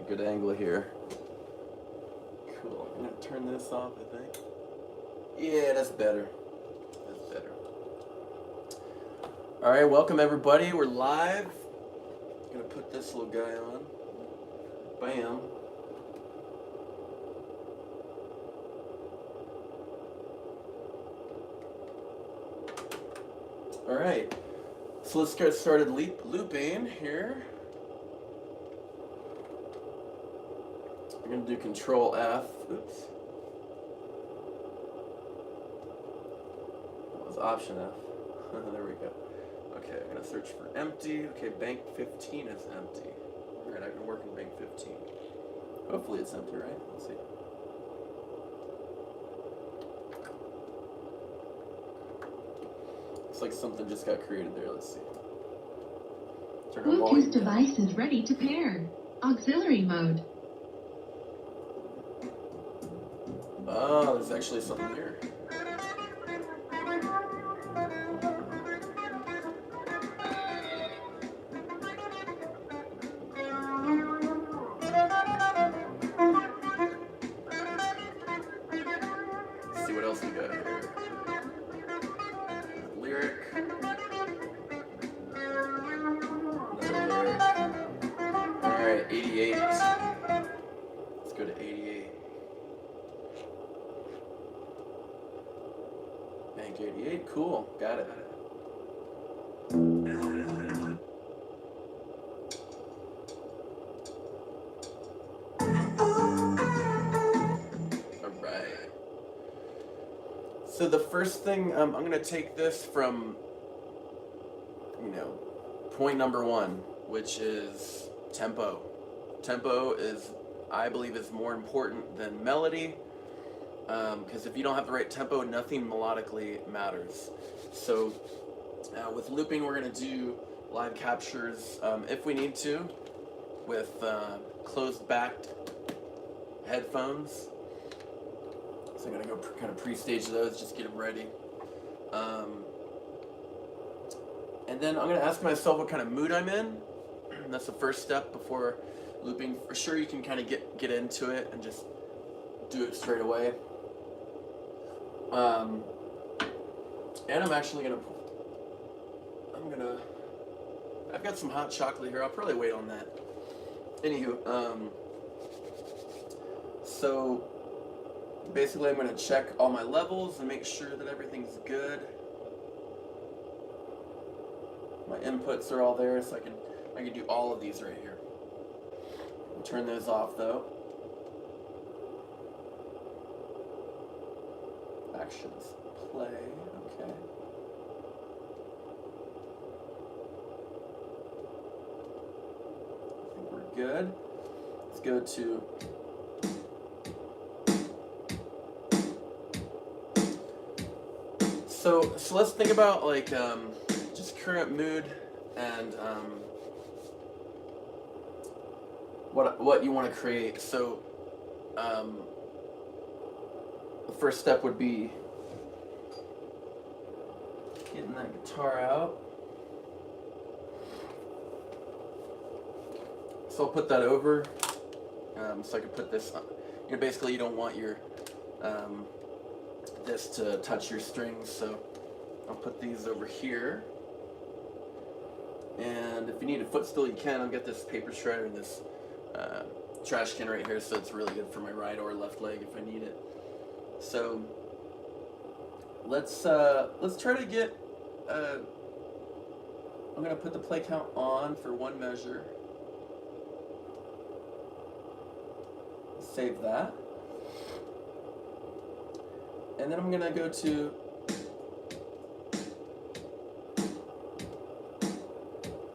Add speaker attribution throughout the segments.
Speaker 1: good angle here. Cool. I'm gonna turn this off, I think. Yeah, that's better. That's better. All right, welcome everybody. We're live. Gonna put this little guy on. Bam. All right. So let's get started looping here. We're gonna do Control F. Oops. That was Option F. There we go. Okay, I'm gonna search for empty. Okay, bank 15 is empty. All right, I can work in bank 15. Hopefully it's empty, right? Let's see. Looks like something just got created there. Let's see. Turn our volume
Speaker 2: Bluetooth device is ready to pair. Auxiliary mode.
Speaker 1: Oh, there's actually something there. Let's see what else we got here. Lyric. Another lyric. Alright, 88. Let's go to 88. Bank 88, cool, got it. Alright. So the first thing, I'm going to take this from, point number one, which is tempo. Tempo is, I believe, is more important than melody, because if you don't have the right tempo, nothing melodically matters. So with looping, we're going to do live captures if we need to with closed backed headphones. So I'm going to go kind of pre-stage those, just get them ready. And then I'm going to ask myself what kind of mood I'm in. And that's the first step before looping. For sure you can kind of get into it and just do it straight away. And I'm actually going to, I've got some hot chocolate here. I'll probably wait on that. Anywho, so basically I'm going to check all my levels and make sure that everything's good. My inputs are all there, so I can do all of these right here. I'll turn those off though. Actions play, okay. I think we're good. Let's go to So let's think about like just current mood and what you want to create. So the first step would be getting that guitar out. So I'll put that over. So I can put this on. Basically you don't want your this to touch your strings, so I'll put these over here. And if you need a footstool, you can. I've got this paper shredder and this trash can right here, so it's really good for my right or left leg if I need it. So let's try to get. I'm gonna put the play count on for one measure. Save that. And then I'm gonna go to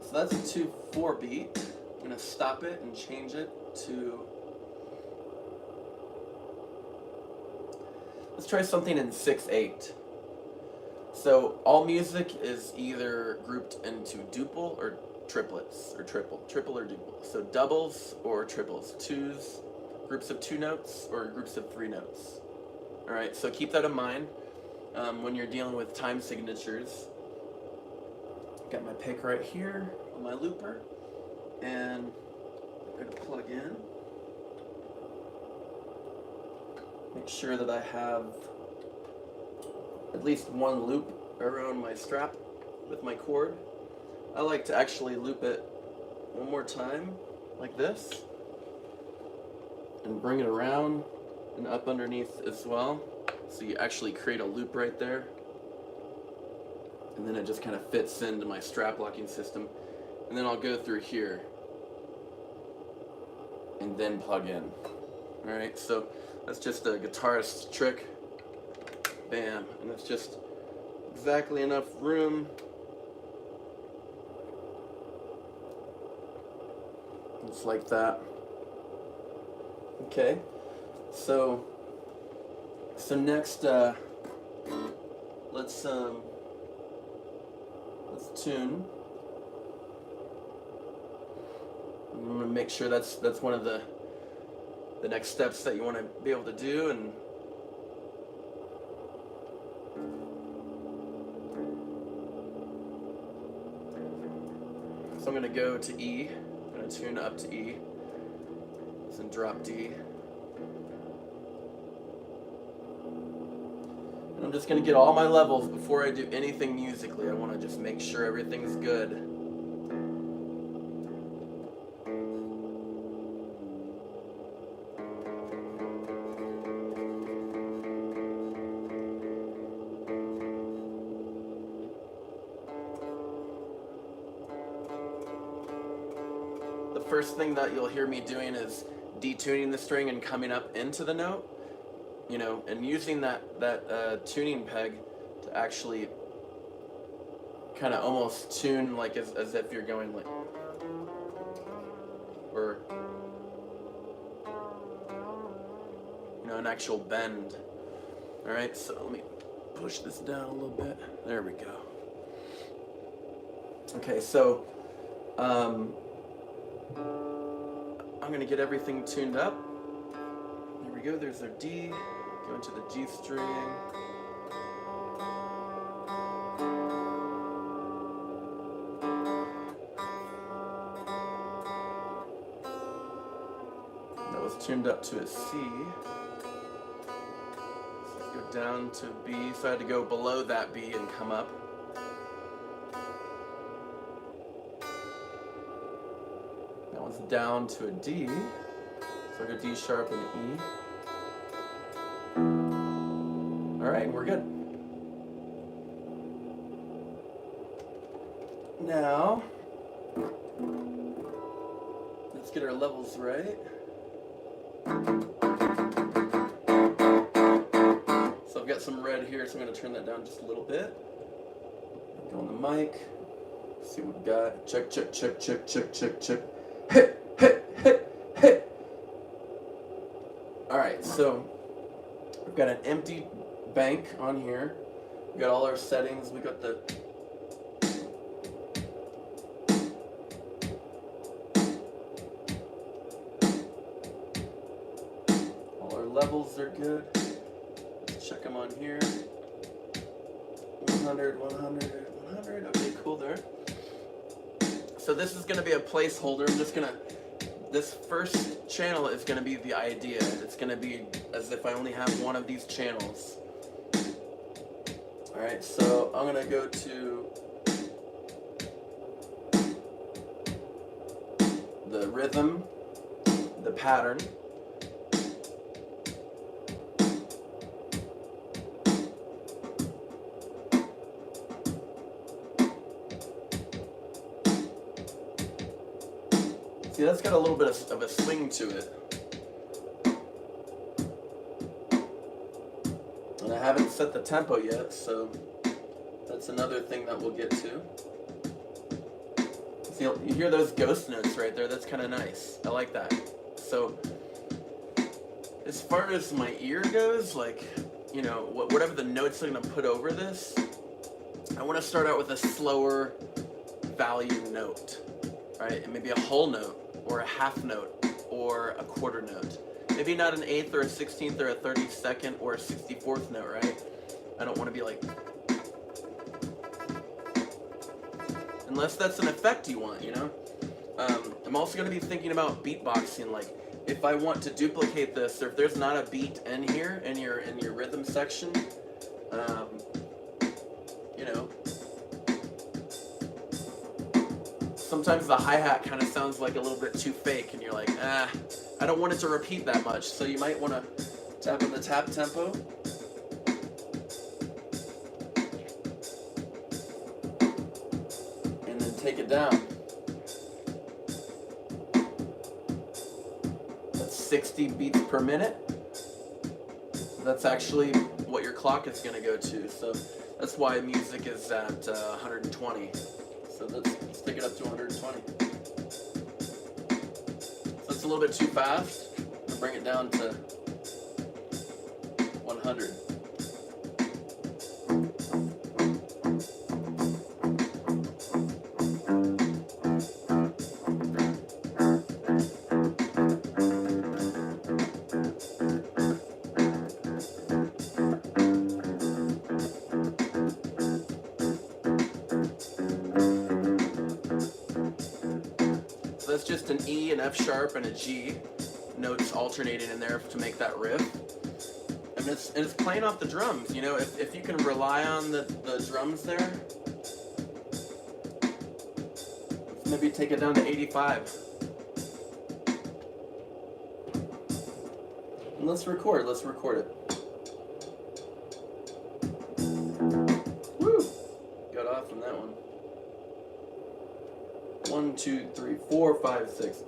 Speaker 1: so that's a 2/4 beat. I'm gonna stop it and change it to, let's try something in 6/8. So all music is either grouped into duple or triplets, or triple or duple. So doubles or triples, twos, groups of 2 notes or groups of 3 notes. All right, so keep that in mind when you're dealing with time signatures. Got my pick right here on my looper, and I'm gonna plug in. make sure that I have at least one loop around my strap with my cord. I like to actually loop it one more time like this and bring it around and up underneath as well, so you actually create a loop right there, and then it just kind of fits into my strap locking system. And then I'll go through here and then plug in. Alright, so that's just a guitarist's trick. Bam, and it's just exactly enough room. Just like that. Okay, so next, let's tune. I'm gonna make sure that's one of the next steps that you want to be able to do. And so I'm gonna go to E. I'm gonna tune up to E. And drop D. And I'm just going to get all my levels before I do anything musically. I want to just make sure everything's good. The first thing that you'll hear me doing is detuning the string and coming up into the note, you know, and using that tuning peg to actually kind of almost tune like as if you're going like, or, you know, an actual bend. All right, so let me push this down a little bit. There we go. Okay, so I'm going to get everything tuned up. There we go, there's our D. Go into the G string. That was tuned up to a C. So let's go down to B. So I had to go below that B and come up. Down to a D, so I go D sharp and E. Alright, we're good. Now, let's get our levels right. So I've got some red here, so I'm going to turn that down just a little bit. Go on the mic. See what we've got. Check, check, check, check, check, check, check. Hit, hit, hit, hit. Alright, so we've got an empty bank on here. We got all our settings. We got the all our levels are good. Let's check them on here. 100, 100, 100. Okay, cool there. So this is going to be a placeholder. I'm just going to, this first channel is going to be the idea. It's going to be as if I only have one of these channels. Alright, so I'm going to go to the rhythm, the pattern. See, that's got a little bit of a swing to it. And I haven't set the tempo yet, so that's another thing that we'll get to. See, you hear those ghost notes right there? That's kind of nice. I like that. So, as far as my ear goes, like, you know, whatever the notes I'm going to put over this, I want to start out with a slower value note. Right? And maybe a whole note, or a half note, or a quarter note. Maybe not an 8th or a 16th or a 32nd or a 64th note, right? I don't want to be like... Unless that's an effect you want, you know? I'm also going to be thinking about beatboxing, like if I want to duplicate this, or if there's not a beat in here in your rhythm section, you know, sometimes the hi-hat kind of sounds like a little bit too fake, and you're like, I don't want it to repeat that much. So you might want to tap on the tap tempo. And then take it down. That's 60 beats per minute. That's actually what your clock is going to go to. So that's why music is at 120. So let's stick it up to 120. So it's a little bit too fast. We'll bring it down to 100. That's just an E, an F sharp, and a G notes alternating in there to make that riff. And it's playing off the drums. You know, if you can rely on the drums there, maybe take it down to 85. And let's record it. Woo! Got off from that one. 1, 2, 3, 4, 5, 6.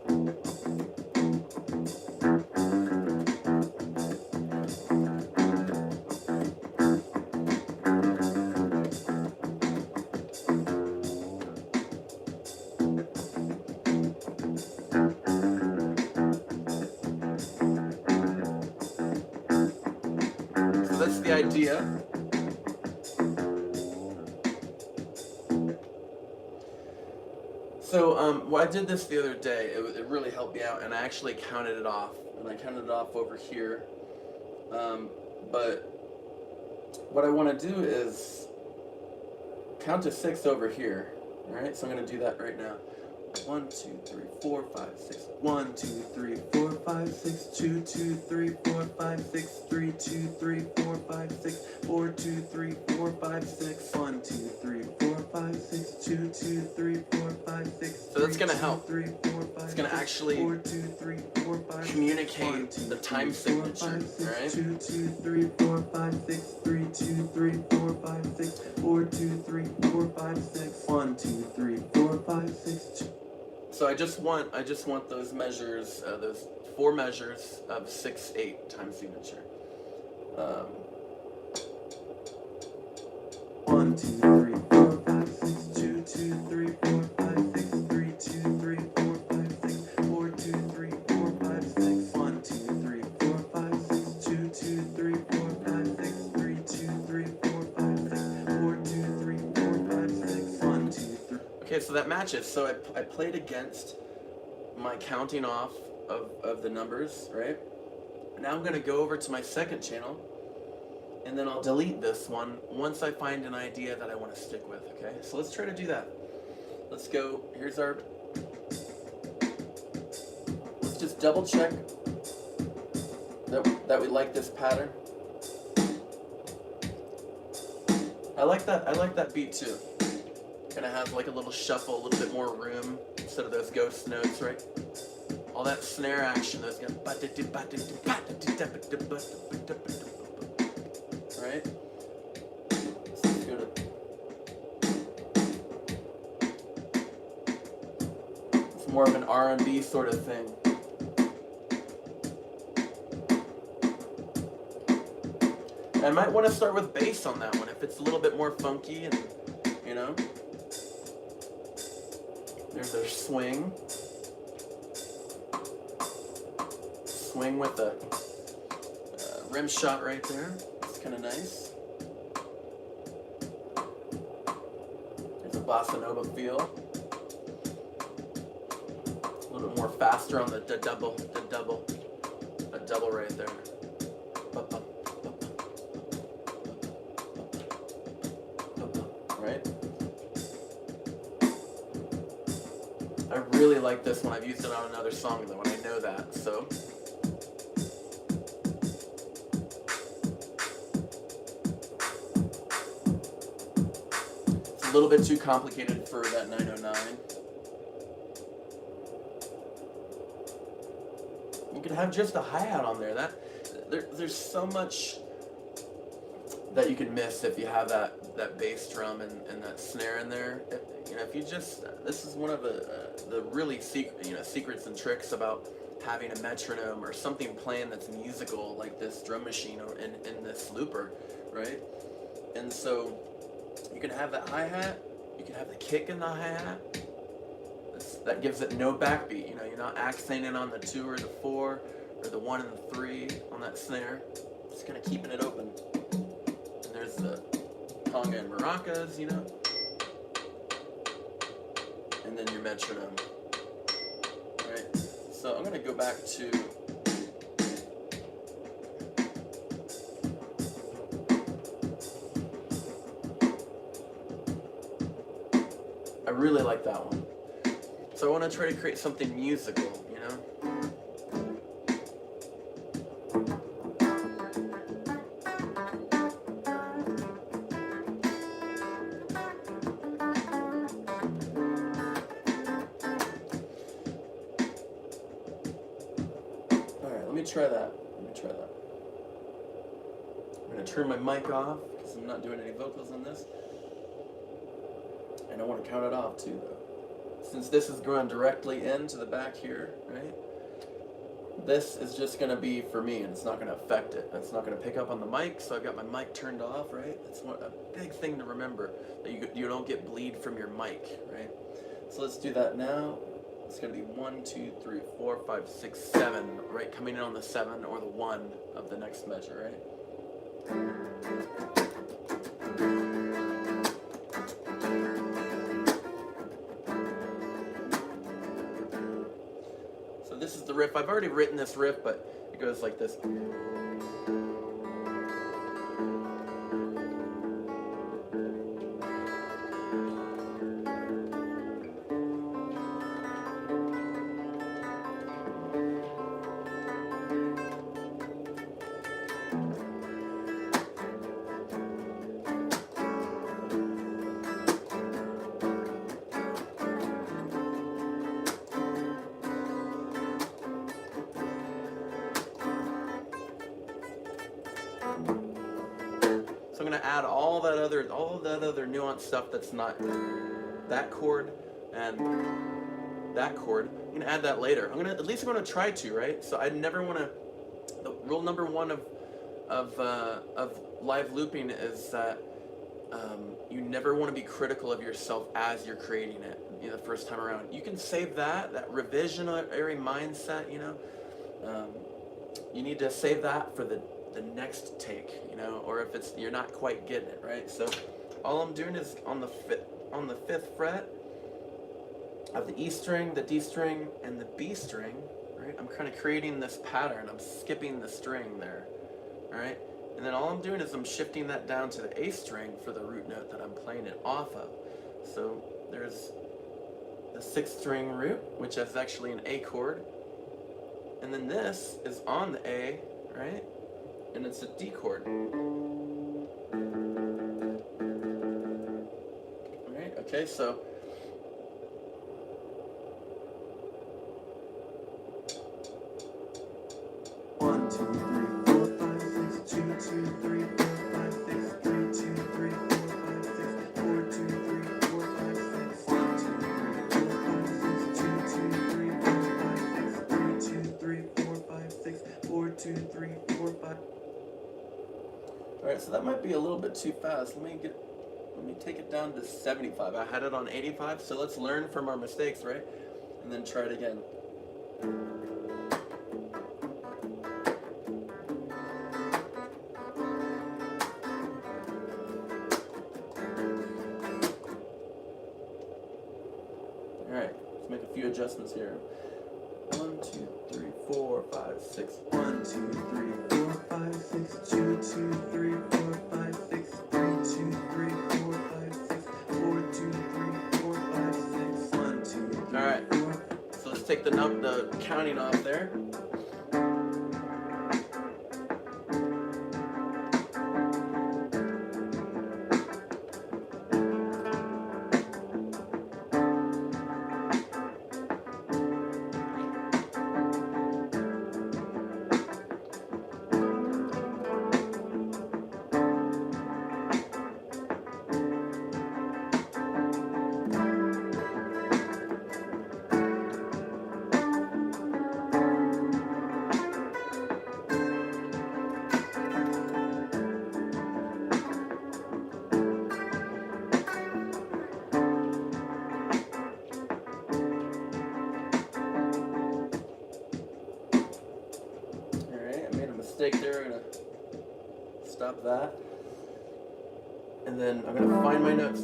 Speaker 1: So that's the idea. So well, I did this the other day. It really helped me out, and I actually counted it off. And I counted it off over here. But what I want to do is count to 6 over here. All right, so I'm going to do that right now. 1, 2, 3, 4, 5, 6. 1, 2, 3, 4, 5, 6. 2, 2, 3, 4, 5, 6. 3, 2, 3, 4, 5, 6. 4, 2, 3, 4, 5, 6. 1, 2, 3, 4, 5, 6. 2, 2, 3, 4, 5, 6. So that's gonna help. It's gonna actually communicate the time signature, right? 2, 2, 3, 4, 5, 6. 3, 2, 3, 4, 5, 6. 4, 2, 3, 4, 5, 6. 1, 2, 3, 4, 5, 6. So I just want those measures, those 4 measures of 6/8 time signature. 1, 2, 3, 4, 5, 6. 2, 2, 3, 4, 5, 6. 3, 2, 3, 4, 5, 6. 4, 2, 3, 4, 5, 6. 1, 2, 3, 4, 5, 6. 2, 2, 3, 4, 5, 6. 3, 2, 3, 4, 5, 6. 4, 2, 3, 4, 5, 6. 1, 2, 3. Okay, so that matches. So I played against my counting off of the numbers, right? Now I'm gonna go over to my second channel, and then I'll delete this one once I find an idea that I want to stick with, okay? So let's try to do that. Let's go, here's our, let's just double check that we like this pattern. I like that beat too. Gonna have like a little shuffle, a little bit more room instead of those ghost notes, right? All that snare action, those right? So let's go to, it's more of an R&B sort of thing. I might want to start with bass on that one if it's a little bit more funky and, you know. There's our swing. Swing with a rim shot right there. It's kind of nice. There's a bossa nova feel. A little bit more faster on the double right there. Right? I really like this one. I've used it on another song though, and I know that. So it's a little bit too complicated for that 909. You could have just a hi-hat on there. There's so much that you can miss if you have that bass drum and that snare in there. If you just, this is one of the really secrets and tricks about having a metronome or something playing that's musical like this drum machine or in this looper, right? And so you can have that hi-hat, you can have the kick in the hi-hat. That gives it no backbeat. You're not accenting on the 2 or the 4 or the 1 and the 3 on that snare. Just kind of keeping it open. And there's the conga and maracas, and then your metronome. Right? So I'm gonna go back to I really like that one. So I want to try to create something musical, Alright, let me try that. I'm going to turn my mic off because I'm not doing any vocals on this. And I want to count it off too, though. Since this is going directly into the back here, right? This is just going to be for me, and it's not going to affect it. It's not going to pick up on the mic, so I've got my mic turned off, right? That's a big thing to remember, that you don't get bleed from your mic, right? So let's do that now. It's going to be 1, 2, 3, 4, 5, 6, 7, right? Coming in on the 7 or the 1 of the next measure, right? This is the riff. I've already written this riff, but it goes like this. So I'm going to add all that other nuanced stuff that's not that chord and that chord. I'm going to add that later. At least I'm going to try to, right? So I never want to. The rule number 1 of live looping is that you never want to be critical of yourself as you're creating it. The first time around, you can save that revisionary mindset. You need to save that for the next take, or if you're not quite getting it right. So all I'm doing is on the 5th fret of the E string, the D string, and the B string, right? I'm kind of creating this pattern. I'm skipping the string there, all right? And then all I'm doing is I'm shifting that down to the A string for the root note that I'm playing it off of. So there's the 6th string root, which is actually an A chord, and then this is on the A, right? And it's a D chord. Alright, okay, so
Speaker 3: One, two, three, four, five, six, 2, 2, 3, 4, 5, 6, 3, 2, 3, 4, 5, 6, 4, 2, 3, 4, 5, 6, 1, 2, 3, 4, 5, 6, 2, 2, 3, 4, 5, 6, 3, 2, 3, 4, 5, 6, 4, 2, 3, 4, 5.
Speaker 1: alright, so that might be a little bit too fast. Let me take it down to 75. I had it on 85, so let's learn from our mistakes, right? And then try it again. Alright, let's make a few adjustments here. 1, 2, 3, 4, 5, 6.
Speaker 3: 1, 2, 3, 4, 5, 6, 2, 2, 3, 4, 5, 6, 3, 2, 3, 4, 5, 6, 4, 2, 3, 4, 5, 6, 1, 2, 3,
Speaker 1: Alright, so take the counting off there. Mistake there. I'm gonna stop that, and then I'm gonna find my notes.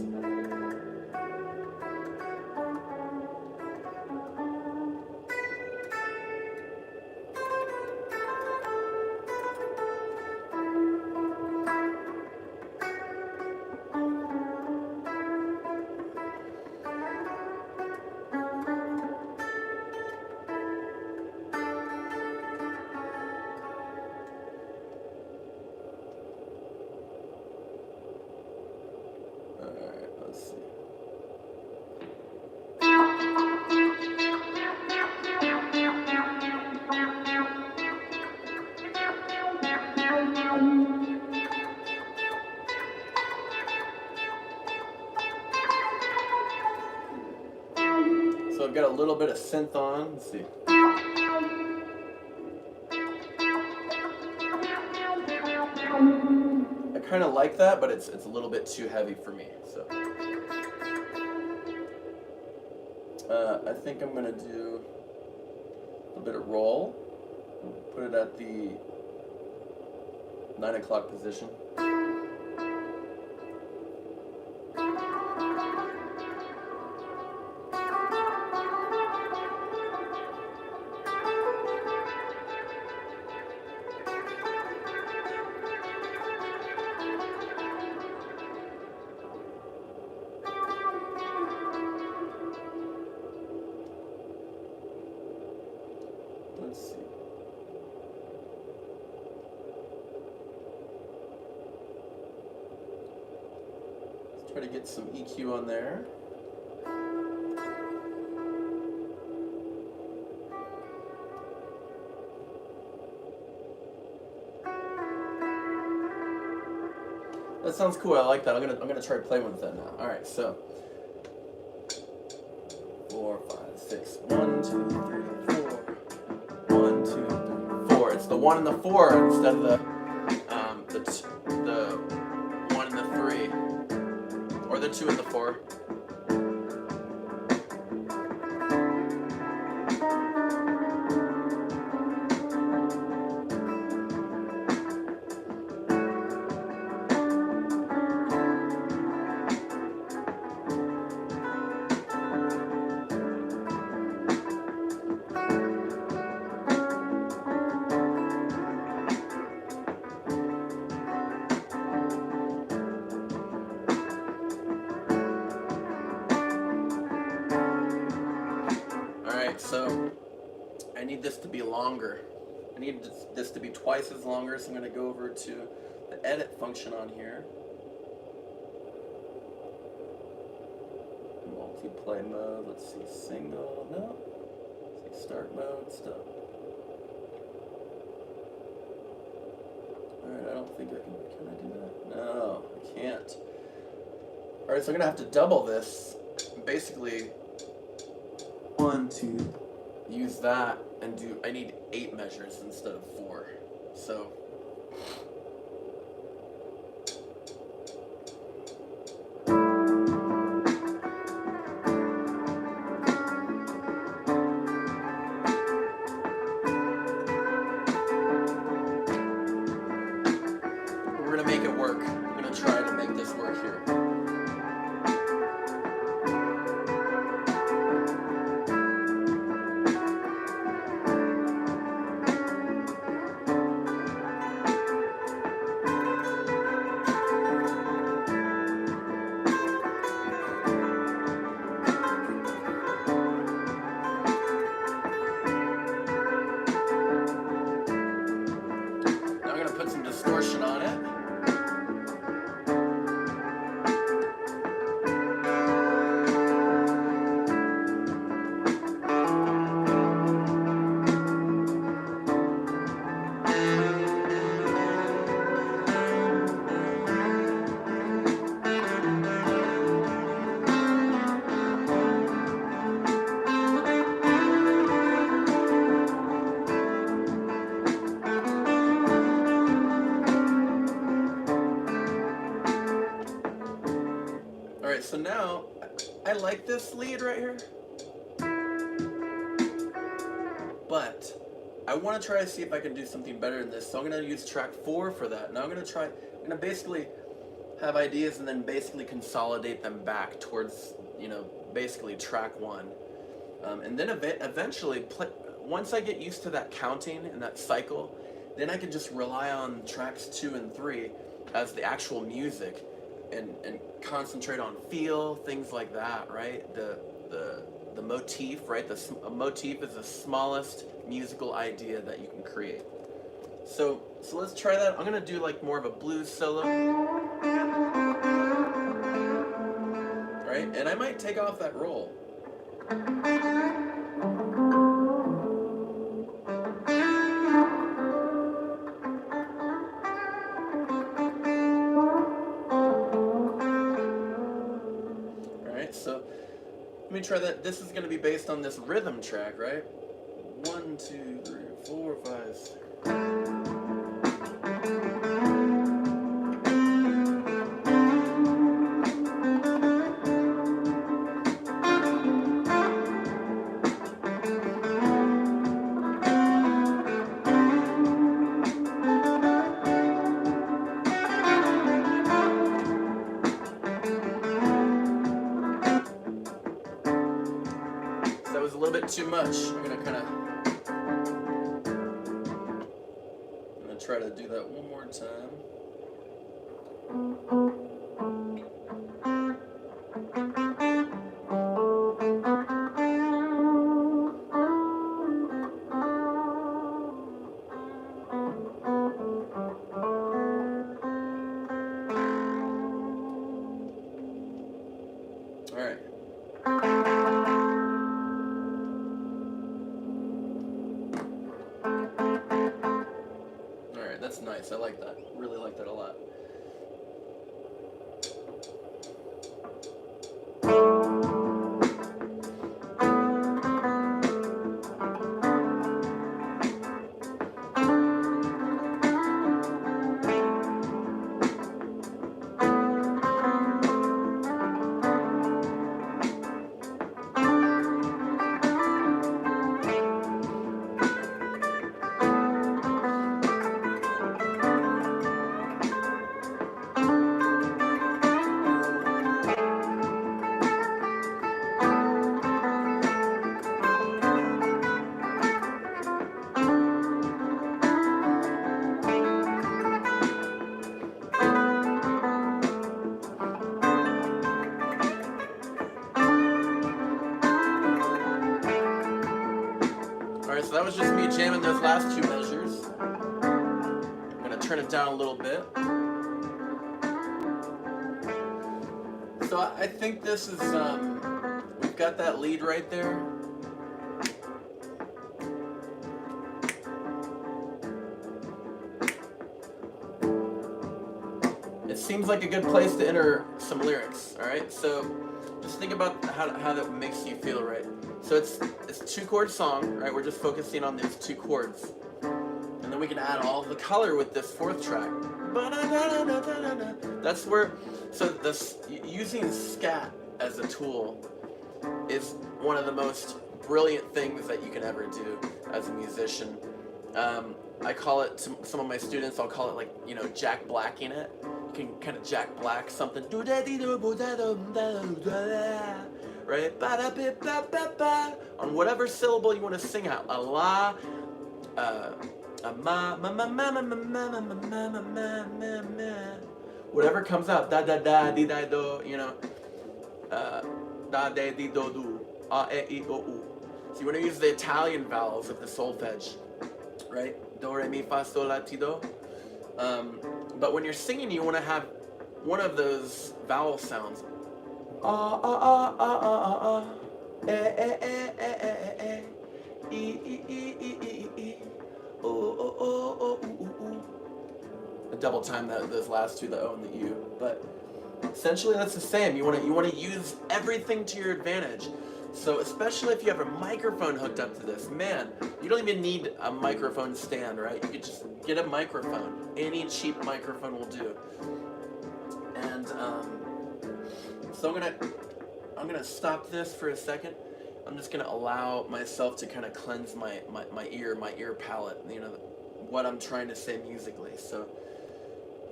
Speaker 1: So I've got a little bit of synth on. Let's see. I kind of like that, but it's a little bit too heavy for me. So I think I'm gonna do a bit of roll. Put it at the 9 o'clock position. Let's see. Let's try to get some EQ on there. That sounds cool. I like that. I'm gonna try playing with that now. All right, so 4, 5, 6. 1, 2, 3, 4. 1, 2, 3, 4. It's the 1 and the 4 instead of the 1 and the 3, or the 2 and the 4. So I need this to be longer. I need this to be twice as longer, so I'm going to go over to the edit function on here. Multiplay mode, let's see, single, no. Let's see, start mode, stop. Alright, I don't think I can I do that? No, I can't. Alright, so I'm going to have to double this. Basically, 1, 2, use that and do, I need 8 measures instead of 4. So we're gonna make it work. I'm gonna try to make this work here. so now I like this lead right here, but I want to try to see if I can do something better than this. So I'm going to use track 4 for that. Now I'm going to basically have ideas and then basically consolidate them back towards, basically track 1. And then eventually, once I get used to that counting and that cycle, then I can just rely on tracks 2 and 3 as the actual music and concentrate on feel, things like that, right? The motif, right? A motif is the smallest musical idea that you can create. So let's try that. I'm gonna do like more of a blues solo, right? And I might take off that roll. Alright, so let me try that. This is gonna be based on this rhythm track, right? 1, 2, 3, 4, 5, 6. That was a little bit too much. I'm gonna try to do that one more time. All right. That's nice. I like that. Really like that a lot. Alright, so that was just me jamming those last 2 measures. I'm gonna turn it down a little bit. So I think this is, we've got that lead right there. It seems like a good place to enter some lyrics, alright? So just think about how that makes you feel, right? So it's a 2-chord song, right? We're just focusing on these 2 chords. And then we can add all the color with this 4th track. That's where, so this, using scat as a tool is one of the most brilliant things that you can ever do as a musician. I call it, to some of my students, I'll call it like, Jack Blacking it. You can kind of Jack Black something. Right? On whatever syllable you want to sing out. A la, a ma, ma, ma, ma, ma, ma, ma, ma, ma, ma, ma, ma, ma. Whatever comes out. Da, da, da, di, da, do, da, de, di, do, do. A, e, I, o, u. So you want to use the Italian vowels of the solfege. Right? Do, re, mi, fa, sol, la, ti, do. But when you're singing, you want to have one of those vowel sounds. Ah, ah, ah, ah, ah, ah, eh, eh, eh, eh, eh, eh, e, e, e, e, e, e, oh, oh, oh, oh, ooh, ooh, ooh. I double time those last 2, the O and the U, but essentially that's the same. You want to use everything to your advantage. So especially if you have a microphone hooked up to this, man, you don't even need a microphone stand, right? You could just get a microphone. Any cheap microphone will do. And So I'm gonna stop this for a second. I'm just gonna allow myself to kind of cleanse my ear palate, you know, what I'm trying to say musically. So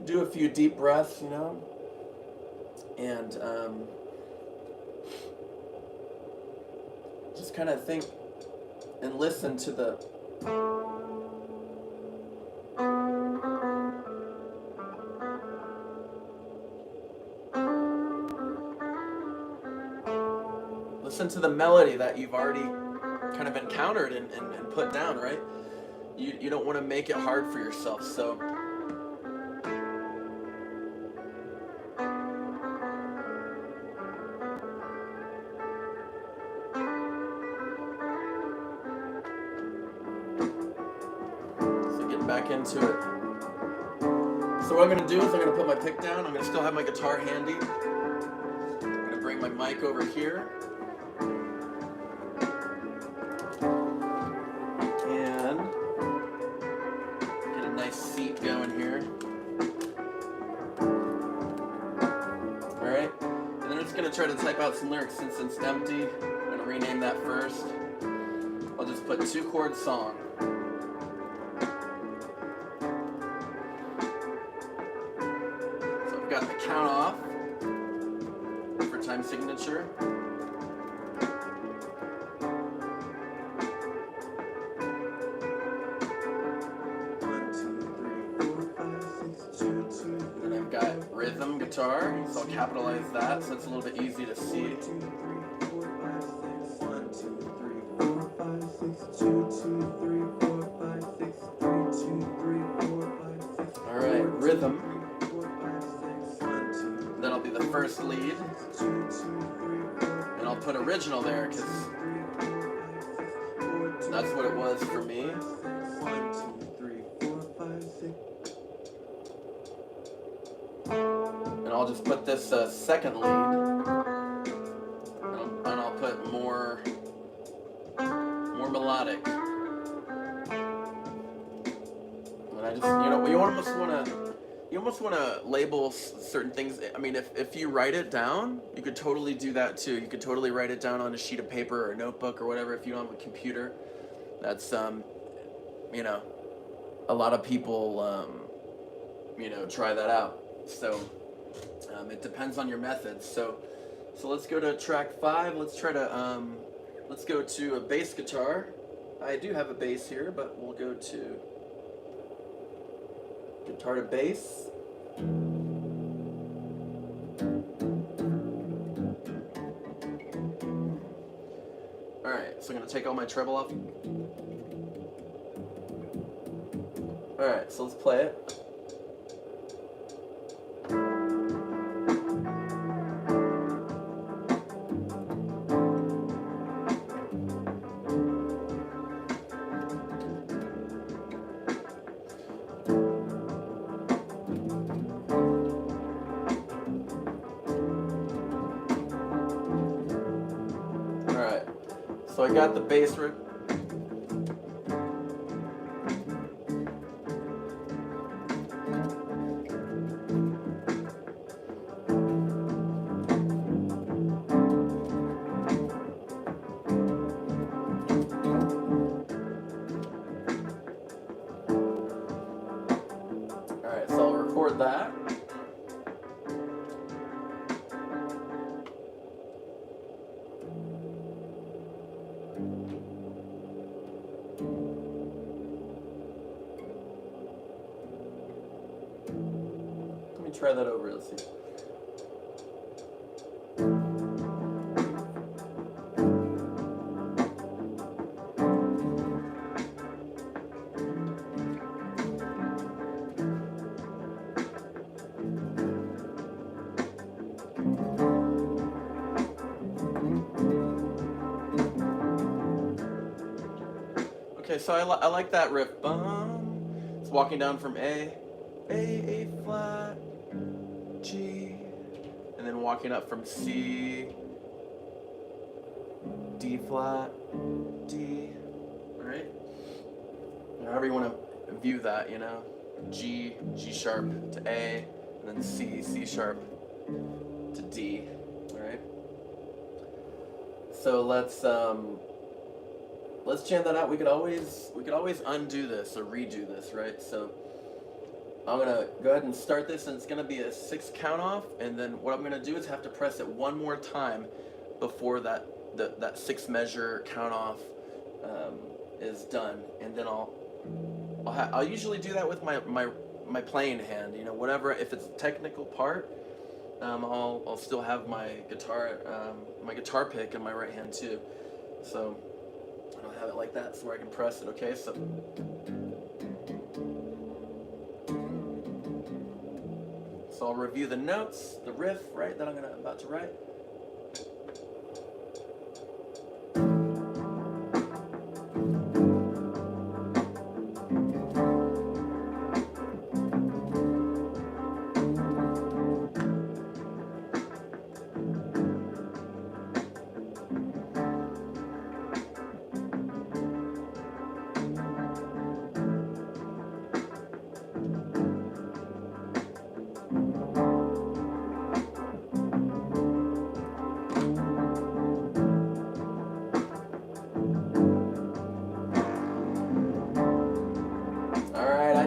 Speaker 1: do a few deep breaths, you know, and just kind of think and listen to the melody that you've already kind of encountered and put down, right? You don't want to make it hard for yourself, so getting back into it. So what I'm going to do is I'm going to put my pick down. I'm going to still have my guitar handy. I'm going to bring my mic over here. And get a nice seat going here. Alright. And then I'm just going to try to type out some lyrics since it's empty. I'm going to rename that first. I'll just put 2-chord song. Got the count off for time signature. And I've got rhythm guitar, so I'll capitalize that so it's a little bit easy to see. Alright, rhythm. That'll be the first lead, and I'll put original there because that's what it was for me. And I'll just put this second lead, and I'll put more melodic. And I just, you know, you almost want to label certain things. I mean, if you write it down, you could totally do that too. You could totally write it down on a sheet of paper or a notebook or whatever if you don't have a computer. That's, you know, a lot of people, you know, try that out. So it depends on your methods. So let's go to track 5. Let's try to, let's go to a bass guitar. I do have a bass here, but we'll go to guitar to bass. Alright, so I'm going to take all my treble off. Alright, so let's play it. So I got the bass riff. Alright, so I'll record that. Try that over, let's see. Okay, so I like that riff. Bum. It's walking down from A flat, G, and then walking up from C, D flat, D, right? However you want to view that, you know, G sharp to A, and then C sharp to D, all So let's jam that out. We could always undo this or redo this, right? So I'm gonna go ahead and start this, and it's gonna be a 6 count off, and then what I'm gonna do is have to press it one more time before that 6 measure count off is done, and then I'll usually do that with my playing hand. You know, whatever, if it's a technical part, I'll still have my guitar pick in my right hand too. So I'll have it like that so where I can press it. Okay, so. So I'll review the notes, the riff, right, that I'm about to write.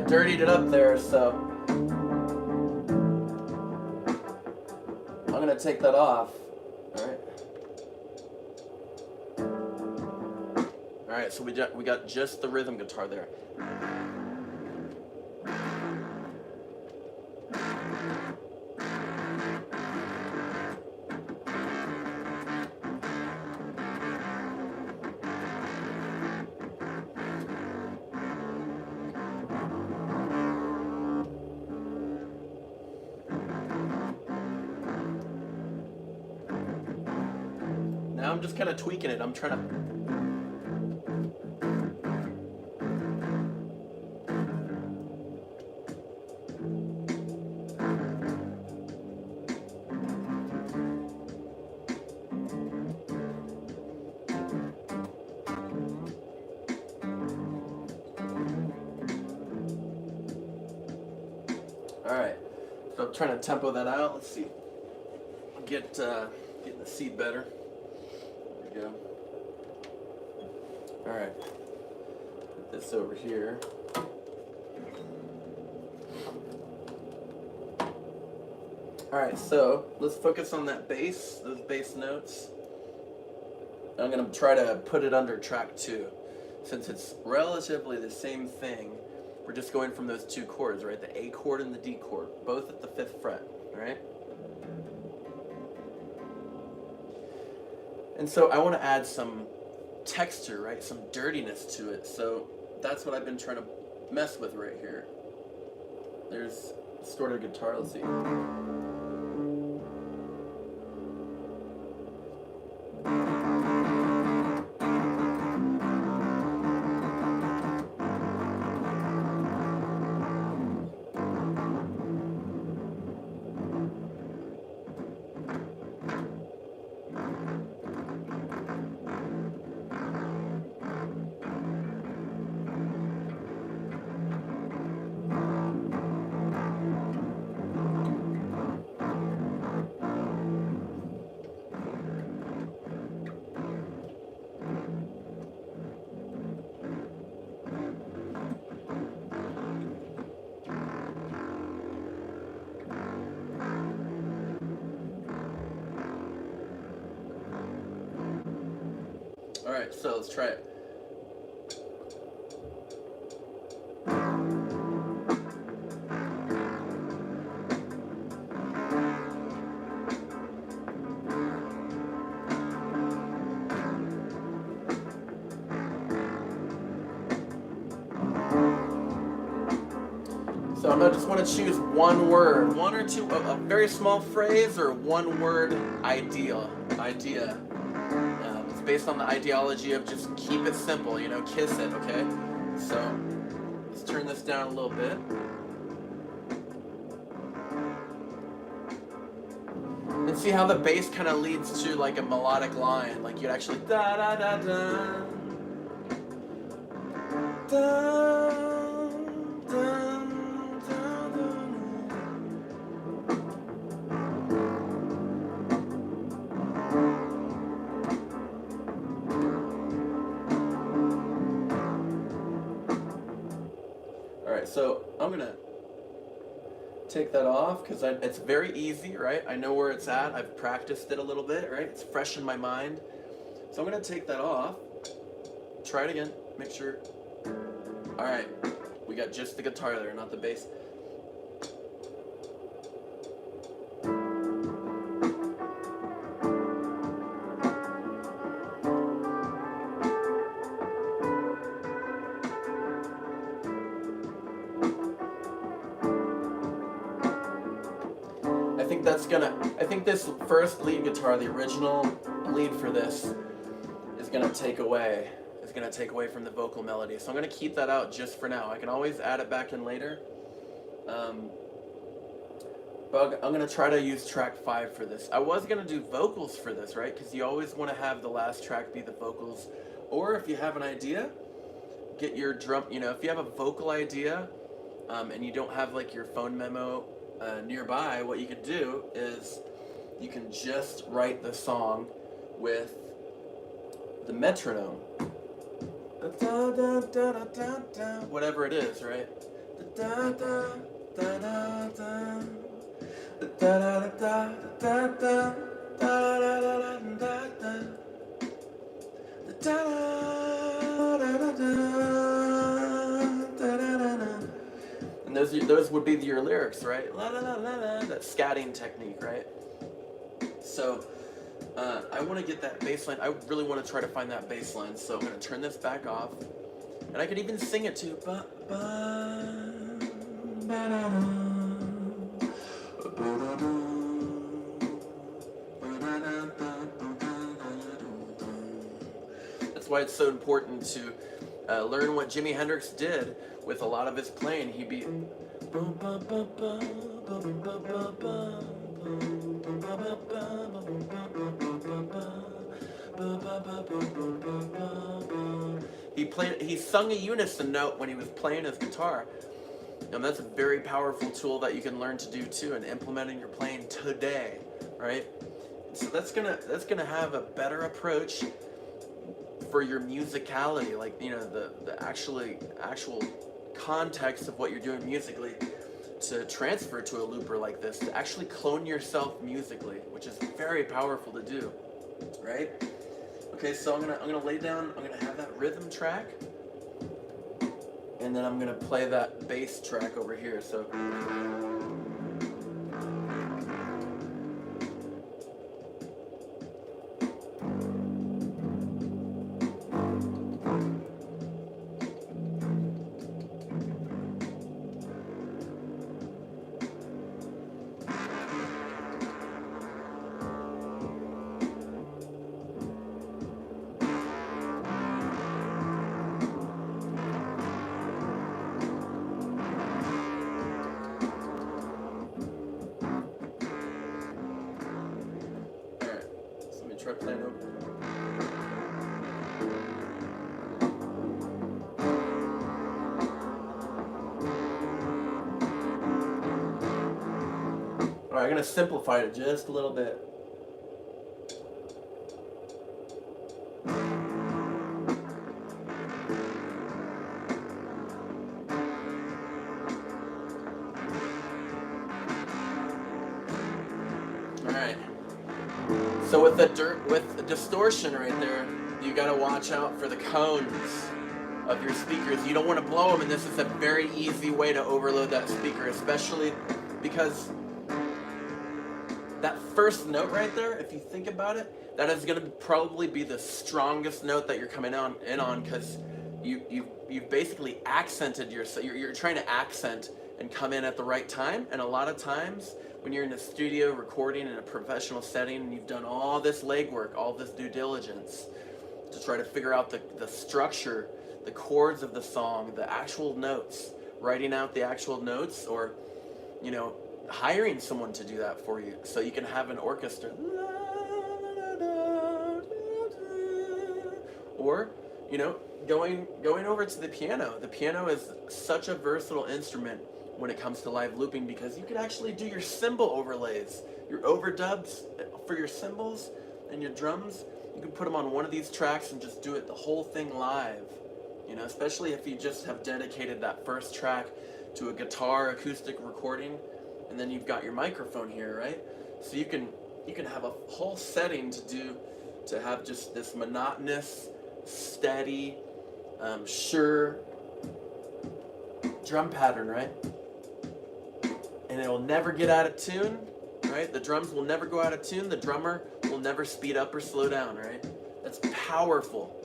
Speaker 1: Dirtied it up there, so I'm gonna take that off. All right, so we got just the rhythm guitar there. Now I'm just kind of tweaking it. I'm trying to. All right, so I'm trying to tempo that out. Let's see. Get the seat better. There we go. All right, put this over here. All right, so let's focus on that bass, those bass notes. I'm gonna try to put it under track 2. Since it's relatively the same thing, we're just going from those 2 chords, right? The A chord and the D chord, both at the 5th fret, right? And so I want to add some texture, right? Some dirtiness to it. So that's what I've been trying to mess with right here. There's distorted guitar, let's see. All right, so let's try it. So I just want to choose one word, one or two, a very small phrase or one word idea. It's based on the ideology of just keep it simple, you know, kiss it, okay? So let's turn this down a little bit. And see how the bass kind of leads to like a melodic line, like you'd actually da da da da da da. Alright, so I'm gonna take that off because it's very easy, right? I know where it's at. I've practiced it a little bit, right? It's fresh in my mind. So I'm gonna take that off. Try it again. Make sure. Alright, we got just the guitar there, not the bass. I think this first lead guitar, the original lead for this, is gonna take away from the vocal melody. So I'm gonna keep that out just for now. I can always add it back in later. But I'm gonna try to use track 5 for this. I was gonna do vocals for this, right? Because you always want to have the last track be the vocals. Or if you have an idea, get your drum, if you have a vocal idea, and you don't have like your phone memo nearby, what you could do is you can just write the song with the metronome. Whatever it is, right? And those would be your lyrics, right? La la la la la. That scatting technique, right? So I want to get that bass line. I really want to try to find that bass line. So I'm going to turn this back off. And I could even sing it too. That's why it's so important to learn what Jimi Hendrix did with a lot of his playing. He'd be he sung a unison note when he was playing his guitar. And that's a very powerful tool that you can learn to do too and implement in your playing today, right? So that's gonna have a better approach for your musicality, like the actual context of what you're doing musically, to transfer to a looper like this, to actually clone yourself musically, which is very powerful to do, right? Okay, so I'm gonna lay down. I'm gonna have that rhythm track, and then I'm gonna play that bass track over here. So. Try playing over. Alright, I'm gonna simplify it just a little bit. Alright. So with the distortion right there, you gotta watch out for the cones of your speakers. You don't want to blow them, and this is a very easy way to overload that speaker, especially because that first note right there, if you think about it, that is gonna probably be the strongest note that you're coming in on, because you've basically accented you're trying to accent and come in at the right time. And a lot of times when you're in a studio recording in a professional setting and you've done all this legwork, all this due diligence to try to figure out the structure, the chords of the song, the actual notes, writing out the actual notes, or hiring someone to do that for you so you can have an orchestra, or going over to the piano. The piano is such a versatile instrument when it comes to live looping, because you can actually do your cymbal overlays, your overdubs for your cymbals and your drums. You can put them on one of these tracks and just do it the whole thing live, You know, especially if you just have dedicated that first track to a guitar acoustic recording, and then you've got your microphone here, right? So you can have a whole setting to have just this monotonous, steady, sure drum pattern, right? And it'll never get out of tune, right? The drums will never go out of tune. The drummer will never speed up or slow down, right? That's powerful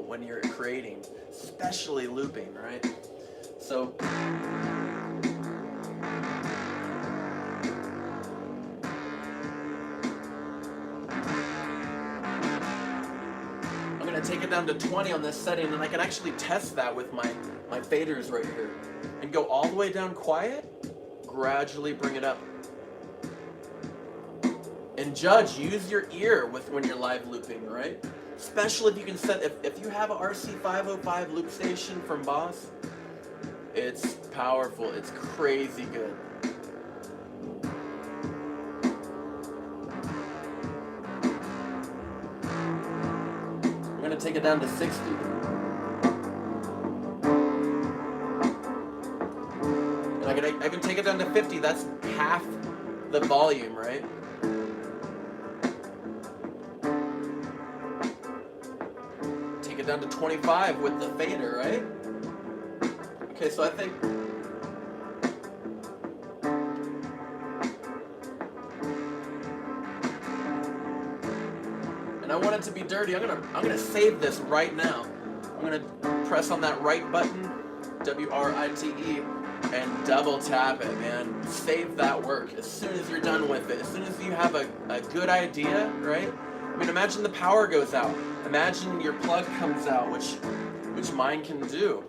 Speaker 1: when you're creating, especially looping, right? So I'm gonna take it down to 20 on this setting, and I can actually test that with my faders right here, and go all the way down quiet, gradually bring it up. And judge, use your ear when you're live looping, right? Especially if you can set, if you have a RC505 loop station from Boss, it's powerful, it's crazy good. I'm gonna take it down to 60. And I can take it down to 50, that's half the volume, right? It down to 25 with the fader, right? Okay, so I think and I want it to be dirty. I'm gonna save this right now. I'm gonna press on that right button, WRITE, and double tap it, man. Save that work as soon as you're done with it. As soon as you have a good idea, right? I mean, imagine the power goes out. Imagine your plug comes out, which mine can do.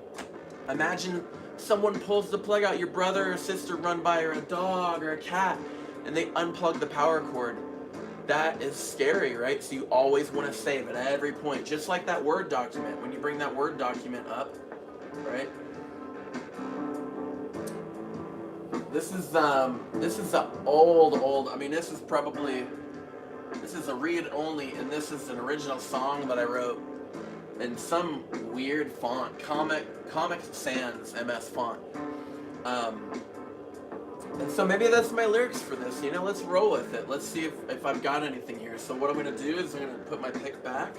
Speaker 1: Imagine someone pulls the plug out, your brother or sister run by, or a dog or a cat, and they unplug the power cord. That is scary, right? So you always want to save at every point, just like that Word document. When you bring that Word document up, right? This is the old. I mean, this is a read-only, and this is an original song that I wrote in some weird font, Comic Sans MS font. And so maybe that's my lyrics for this, you know, let's roll with it. Let's see if I've got anything here. So what I'm going to do is I'm going to put my pick back.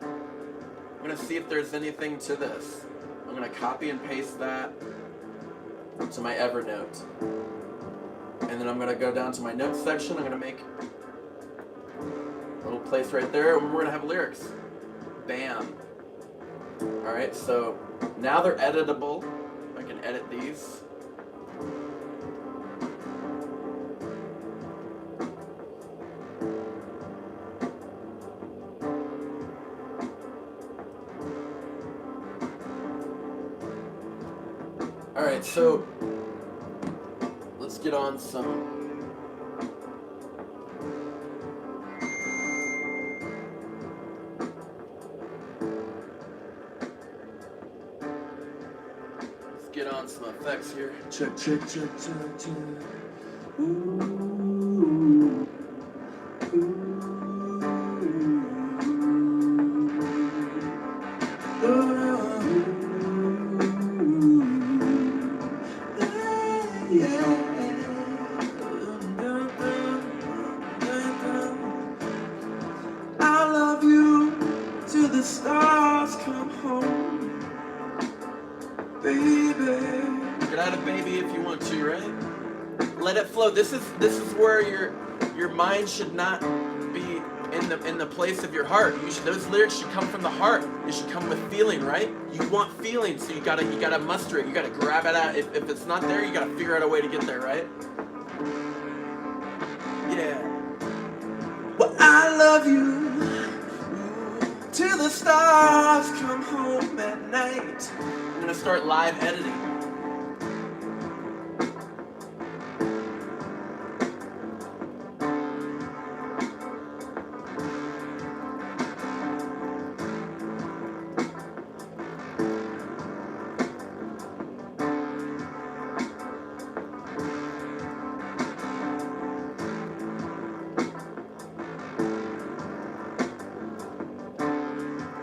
Speaker 1: I'm going to see if there's anything to this. I'm going to copy and paste that to my Evernote. And then I'm going to go down to my notes section. I'm going to make a little place right there, and we're going to have lyrics. Bam. Alright, so now they're editable. I can edit these. Alright, so let's get on some effects here.
Speaker 3: Check, check, check, check, check. Ooh, ooh, I love you till the stars come home, baby.
Speaker 1: Get out of baby if you want to, right? Let it flow. This is where your mind should not be in the place of your heart. Those lyrics should come from the heart. They should come with feeling, right? You want feeling, so you gotta muster it. You gotta grab it out. If it's not there, you gotta figure out a way to get there, right? Yeah. Well, I love you till the stars come home at night. I'm gonna start live editing.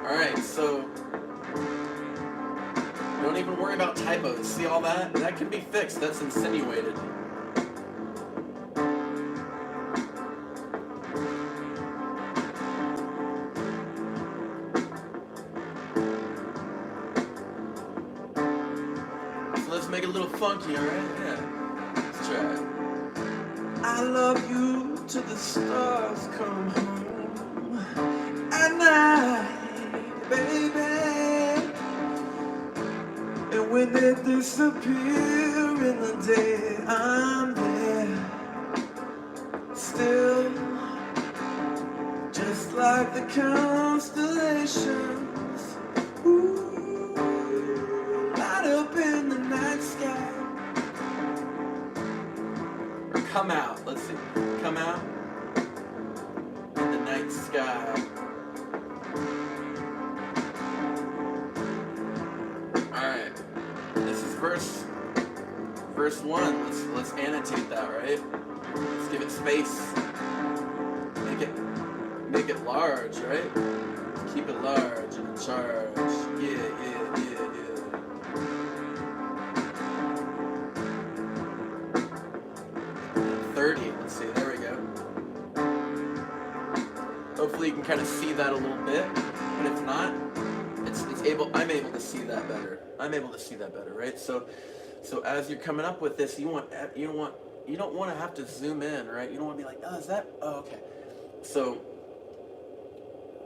Speaker 1: Alright, so typos. See all that? That can be fixed. That's insinuated. So let's make it a little funky, alright? Yeah. Let's try it. I love you till the stars come home at night, baby. And when they disappear in the day, I'm there still, just like the constellations. Ooh, light up in the night sky. Or come out, let's see. Come out in the night sky. Alright. This is verse 1. Let's annotate that, right? Let's give it space. Make it large, right? Keep it large and in charge. Yeah. 30. Let's see. There we go. Hopefully you can kind of see that a little bit, but if not, I'm able to see that better. I'm able to see that better, right? So as you're coming up with this, you don't want to have to zoom in, right? You don't want to be like, oh, is that? Oh, okay. So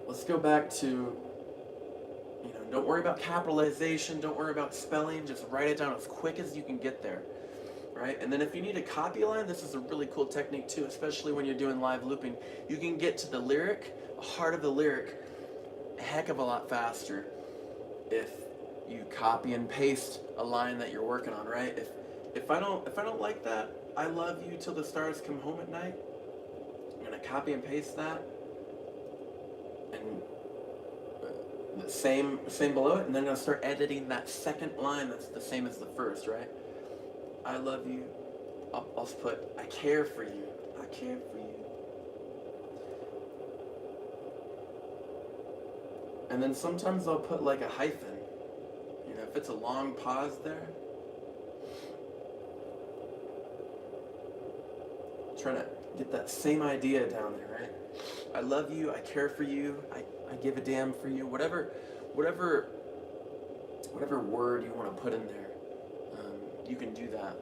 Speaker 1: let's go back to, don't worry about capitalization, don't worry about spelling, just write it down as quick as you can get there, right? And then if you need a copy line, this is a really cool technique too, especially when you're doing live looping. You can get to the lyric, heart of the lyric, a heck of a lot faster if you copy and paste a line that you're working on, right? If I don't like that, I love you till the stars come home at night, I'm gonna copy and paste that, and the same below it, and then I'm gonna start editing that second line that's the same as the first, right? I love you. I'll put I care for you. I care for you. And then sometimes I'll put like a hyphen. If it's a long pause there. Trying to get that same idea down there, right? I love you, I care for you, I give a damn for you, whatever word you want to put in there, you can do that.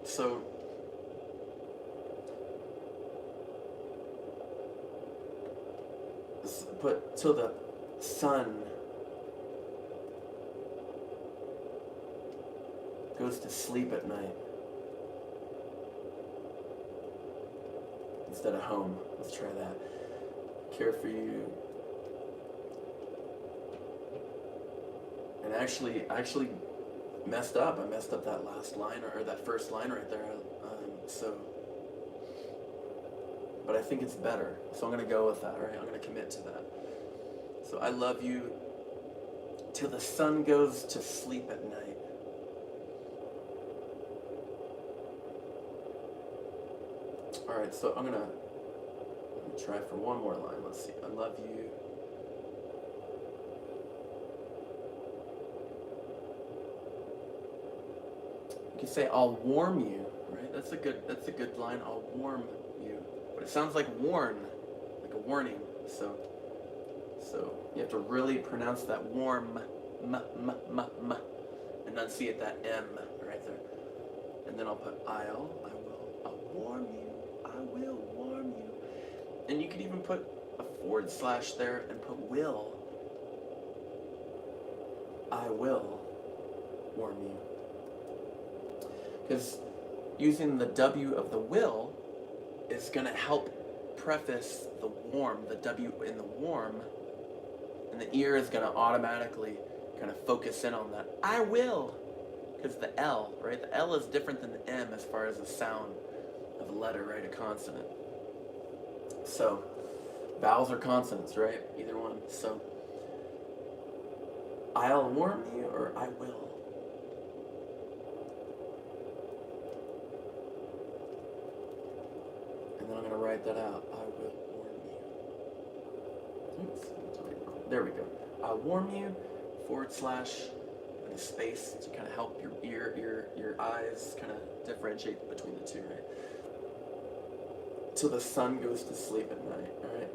Speaker 1: So let's put till the sun goes to sleep at night. Instead of home. Let's try that. Care for you. And I actually messed up. I messed up that last line or that first line right there. But I think it's better. So I'm gonna go with that, right? I'm gonna commit to that. So I love you till the sun goes to sleep at night. Alright, so let me try for one more line. Let's see. I love you. You can say I'll warm you, right? That's a good line. I'll warm you. But it sounds like warn, like a warning. So you have to really pronounce that warm enunciate that M right there. And then I'll put I'll warm you. I will warm you. And you could even put a / there and put will. I will warm you. Because using the W of the will is going to help preface the warm, the W in the warm, and the ear is going to automatically kind of focus in on that. I will. Because the L, right? The L is different than the M as far as the sound of a letter, right? A consonant. So, vowels or consonants, right? Either one. So, I'll warm you or I will. And then I'm going to write that out. I will warm you. Oops. There we go. I'll warm you / and any space to kind of help your eyes kind of differentiate between the two, right? Till the sun goes to sleep at night, alright?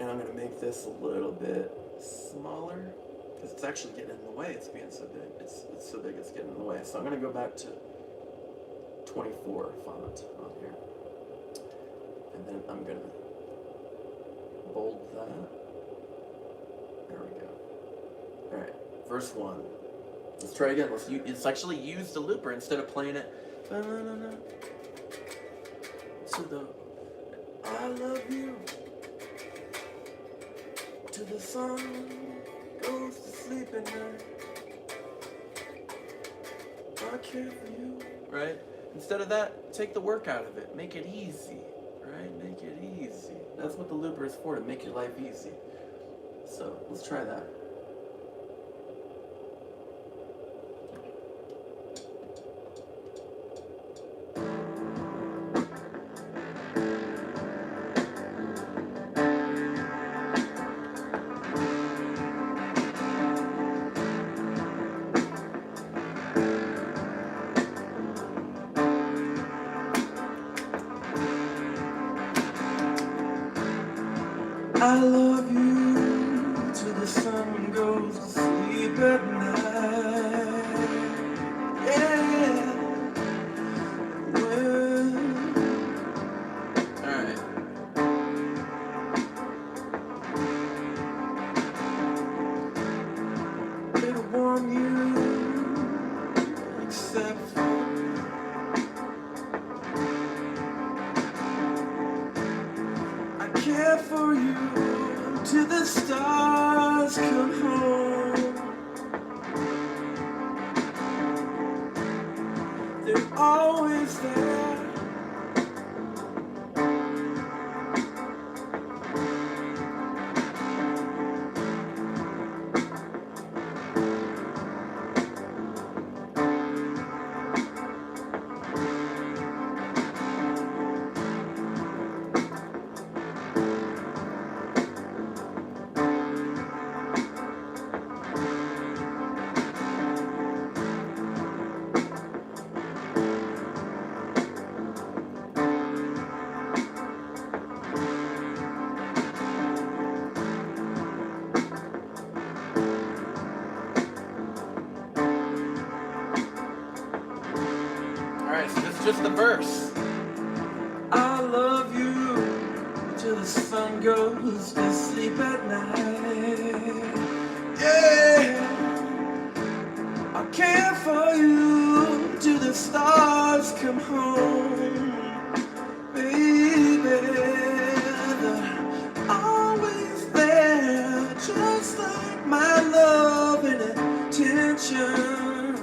Speaker 1: And I'm going to make this a little bit smaller because it's actually getting in the way. It's being so big. It's so big it's getting in the way. So I'm going to go back to 24 font on here. And then I'm going to bold that. There we go. Alright, verse 1. Let's try again. Let's actually use the looper instead of playing it. To the I love you. Till the sun goes to sleep at night. I care for you. Right? Instead of that, take the work out of it. Make it easy. Right? Make it easy. That's what the looper is for, to make your life easy. So, let's try that. I love you till the sun goes to sleep at night. Yeah. Well, alright. It'll warm you, except for I care for you till the stars come home. They're always there. Alright, so this is just the verse. I love you till the sun goes to sleep at night. Yeah, I care for you till the stars come home. Baby, they're always there, just like my love and attention.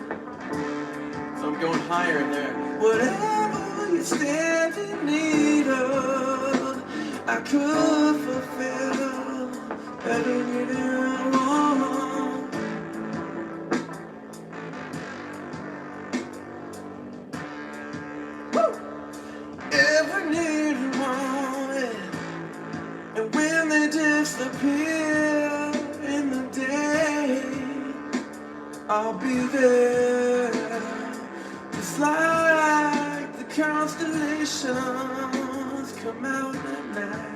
Speaker 1: So I'm going higher in there. Whatever you stand in need of, I could fulfill every need and want. Woo! Every need and want. And when they disappear in the day, I'll be there. Just like the constellations come out at night.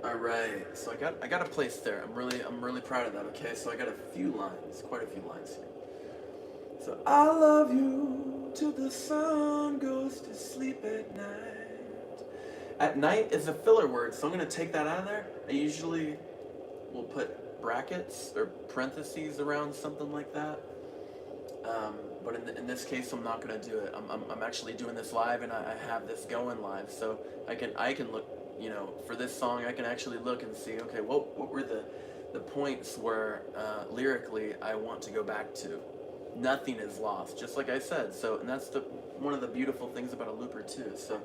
Speaker 1: Alright, so I got a place there. I'm really proud of that, okay? So I got a few lines, quite a few lines here. So I love you till the sun goes to sleep at night. At night is a filler word, so I'm gonna take that out of there. I usually will put brackets or parentheses around something like that. But in this case, I'm not gonna do it. I'm actually doing this live, and I have this going live, so I can look. You know, for this song, I can actually look and see, okay, what were the points where lyrically I want to go back to. Nothing is lost, just like I said. So, and that's one of the beautiful things about a looper too. So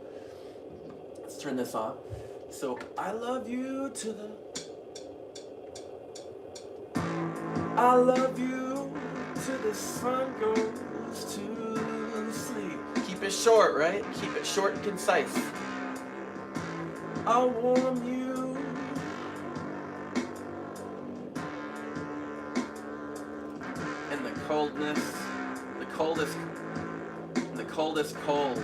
Speaker 1: let's turn this off. So I love you to the, I love you till the sun goes to sleep. Keep it short, right? Keep it short and concise. I'll warm you. In the coldness, the coldest cold.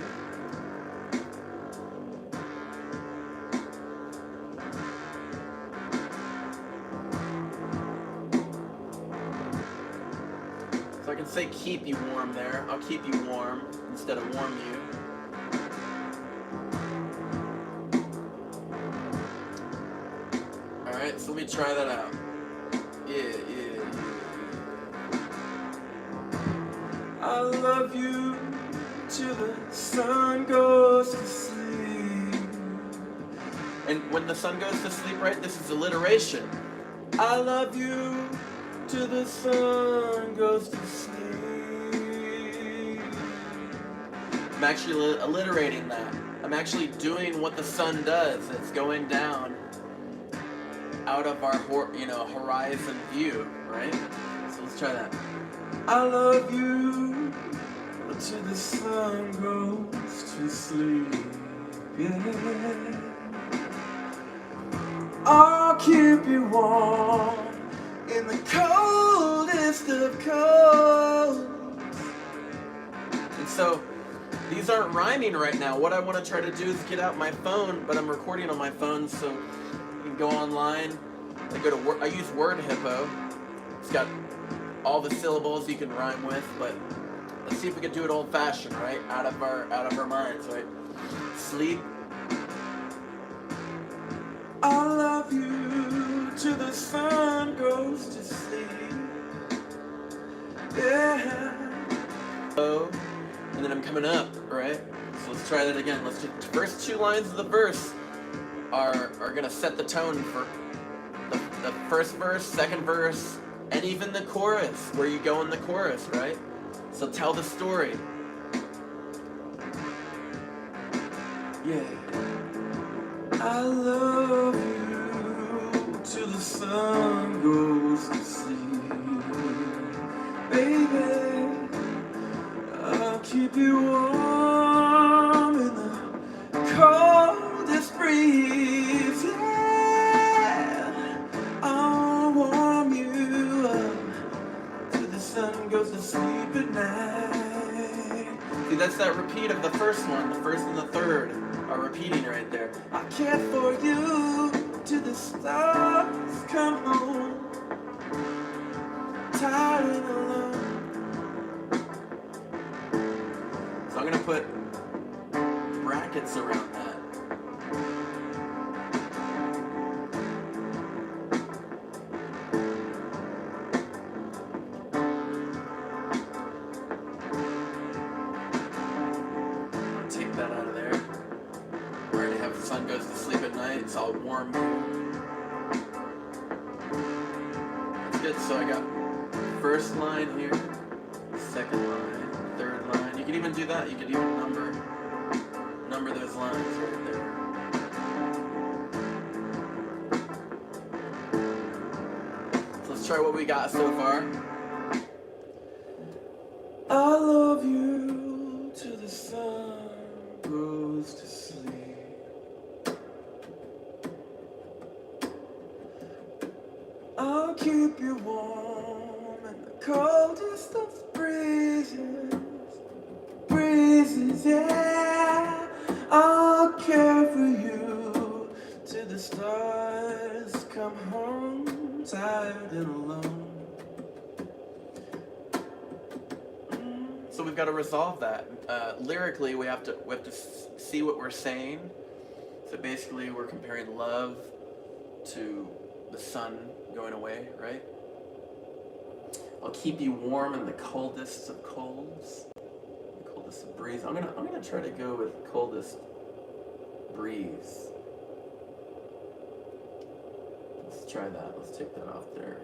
Speaker 1: So I can say keep you warm there. I'll keep you warm instead of warm you. Alright, so let me try that out. Yeah. I love you till the sun goes to sleep. And when the sun goes to sleep, right, this is alliteration. I love you till the sun goes to sleep. I'm actually alliterating that. I'm actually doing what the sun does. It's going down out of our horizon view, right? So let's try that. I love you till the sun goes to sleep. Yeah. I'll keep you warm in the coldest of colds. And so these aren't rhyming right now. What I want to try to do is get out my phone, but I'm recording on my phone, so you can go online. I use Word Hippo. It's got all the syllables you can rhyme with, but let's see if we can do it old-fashioned, right? Out of our minds, right? Sleep. I love you till the sun goes to sleep. Yeah. Oh, and then I'm coming up, right? So let's try that again. Let's do the first two lines of the verse are gonna set the tone for the first verse, second verse, and even the chorus, where you go in the chorus, right? So tell the story. Yeah. I love you till the sun goes to sleep. Baby, I'll keep you warm in the coldest breeze. Yeah, I'll warm you up till the sun goes to sleep at night. See, that's that repeat of the first one. The first and the third are repeating right there. I care for you till the stars come home. Tired and alone. So I'm gonna put brackets around that. Take that out of there. We're gonna have the sun goes to sleep at night, so I'll warm you. That's good. So I got first line here, second line, third line. You can even do that. You could even number those lines right there. So let's try what we got so far. I love you till the sun goes to sleep. I'll keep you warm in the coldest of breezes, yeah. I'll care for you till the stars come home, tired and alone. So we've got to resolve that. Lyrically, we have to see what we're saying. So basically, we're comparing love to the sun going away, right? I'll keep you warm in the coldest of colds, the coldest of breeze. I'm gonna try to go with coldest breeze. Let's try that. Let's take that off there.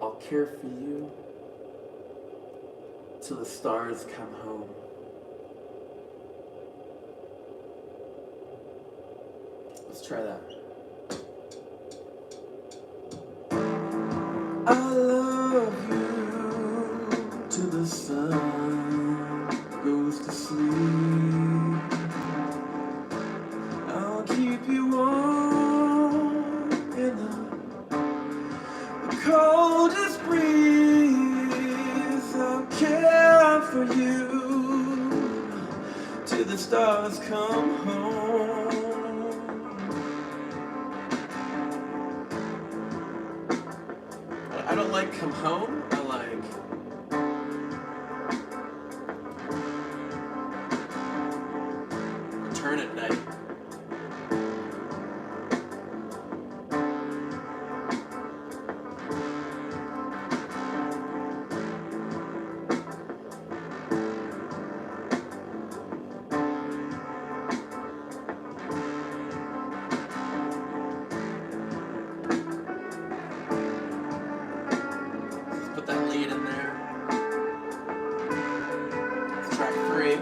Speaker 1: I'll care for you till the stars come home. Let's try that. I love you till the sun goes to sleep. I'll keep you warm in the coldest breeze. I'll care for you till the stars come home. I don't like come home, I like return at night. Let's put that lead in there. It's track 3.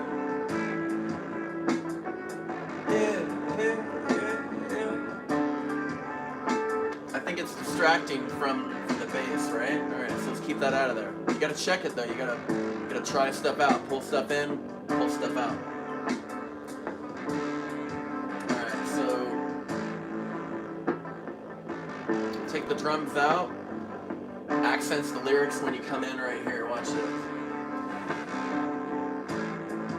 Speaker 1: I think it's distracting from the bass, right? Alright, so let's keep that out of there. You gotta check it though, you gotta try stuff out. Pull stuff in, pull stuff out. Alright, so take the drums out. Accents the lyrics when you come in right here. Watch this.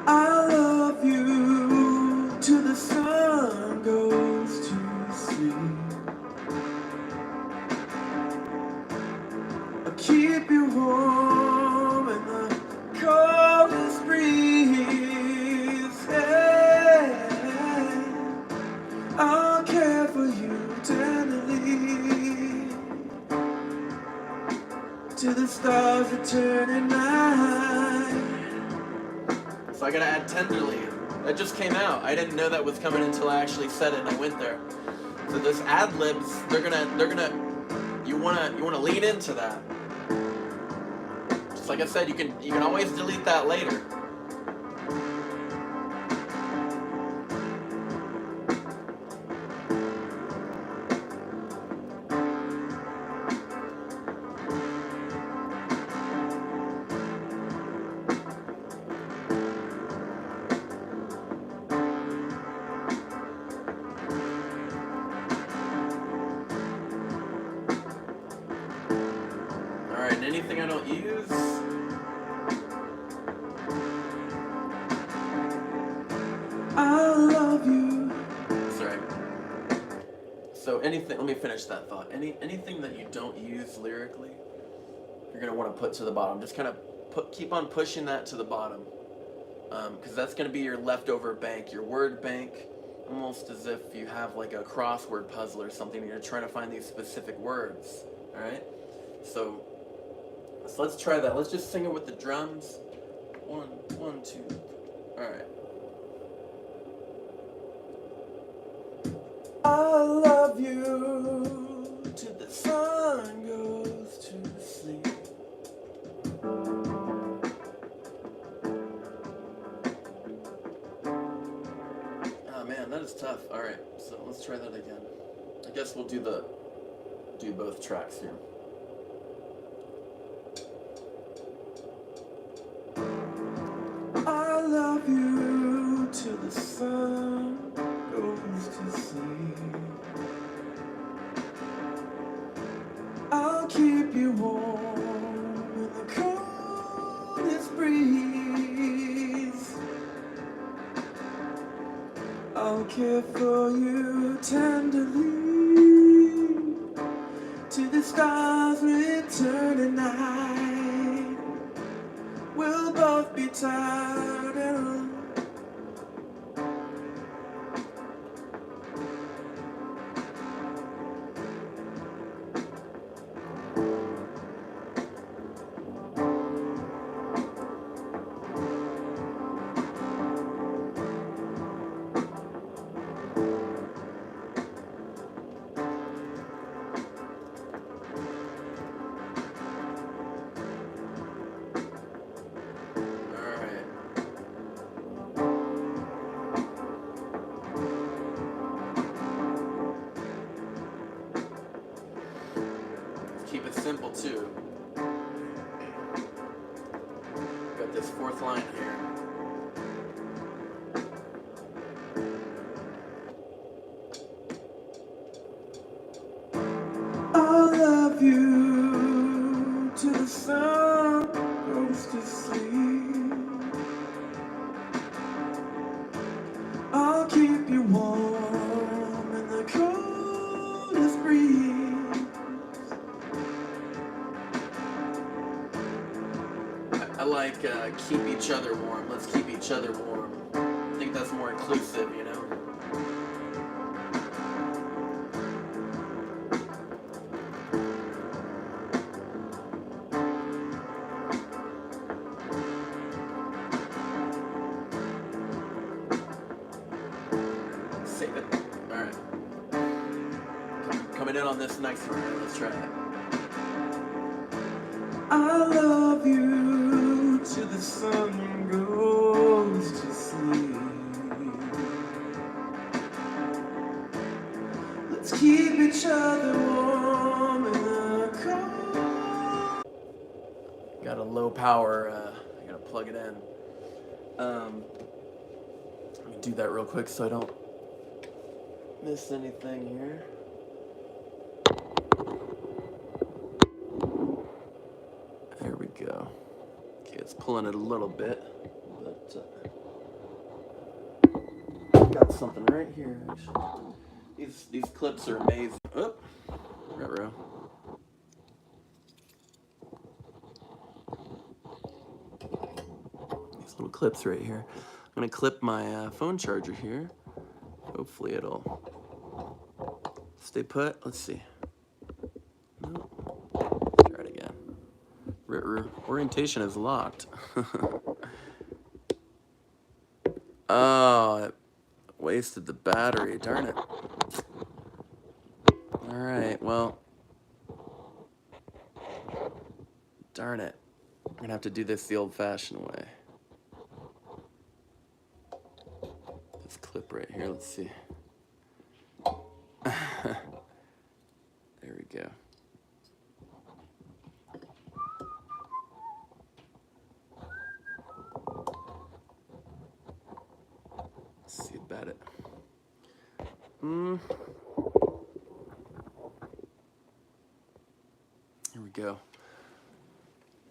Speaker 1: I love you till the sun goes to sleep. I'll keep you warm in the coldest breeze. Yeah. I'll care for you tenderly till the stars return at night. So I gotta add tenderly. That just came out. I didn't know that was coming until I actually said it and I went there. So this ad libs, you wanna lean into that. Just like I said, you can always delete that later. Alright, anything I don't use? I love you. Sorry. So anything, let me finish that thought. Anything that you don't use lyrically, you're gonna want to put to the bottom. Just kind of keep on pushing that to the bottom. Because that's gonna be your leftover bank, your word bank, almost as if you have like a crossword puzzle or something and you're trying to find these specific words. Alright? So let's try that. Let's just sing it with the drums. 1, 1, 2. Alright. I love you till the sun goes to sleep. Oh man, that is tough. Alright, so let's try that again. I guess we'll do both tracks here. I love you till the sun goes to sleep. I'll keep you warm in the coldest breeze. I'll care for you tenderly till the stars return at night. We'll both be tired and alone. simple too. Got this fourth line here.
Speaker 3: I'll love you till the sun goes to sleep. I'll keep you warm in the coldest breeze.
Speaker 1: I like keep each other warm. Let's keep each other warm. I think that's more inclusive, you know? Save it. Alright. Coming in on this next one. Let's try it.
Speaker 3: I love you till the sun goes to sleep. Let's keep each other warm in the cold.
Speaker 1: Got a low power, I gotta plug it in. Let me do that real quick so I don't miss anything here. There we go. Okay, it's pulling it a little bit, but got something right here. Actually, these clips are amazing. Oh, ruh-roh. These little clips right here. I'm gonna clip my phone charger here. Hopefully it'll stay put. Let's see. Nope. Try it again. Orientation is locked. Oh, it wasted the battery. Darn it. Alright, well. Darn it. I'm gonna have to do this the old-fashioned way. This clip right here, let's see. There we go. Let's see about it. Here we go.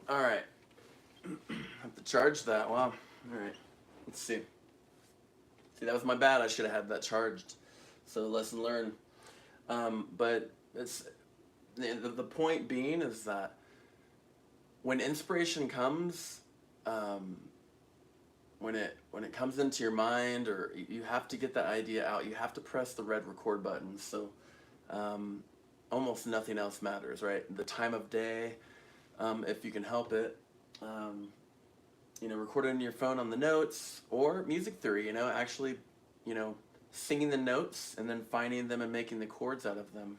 Speaker 1: All right. Have to charge that. Wow. All right. Let's see. See, that was my bad. I should have had that charged. So lesson learned. But it's the point being is that when inspiration comes, when it comes into your mind, or you have to get that idea out, you have to press the red record button. So almost nothing else matters, right? The time of day, if you can help it. Record it in your phone on the notes, or music theory, actually, singing the notes and then finding them and making the chords out of them,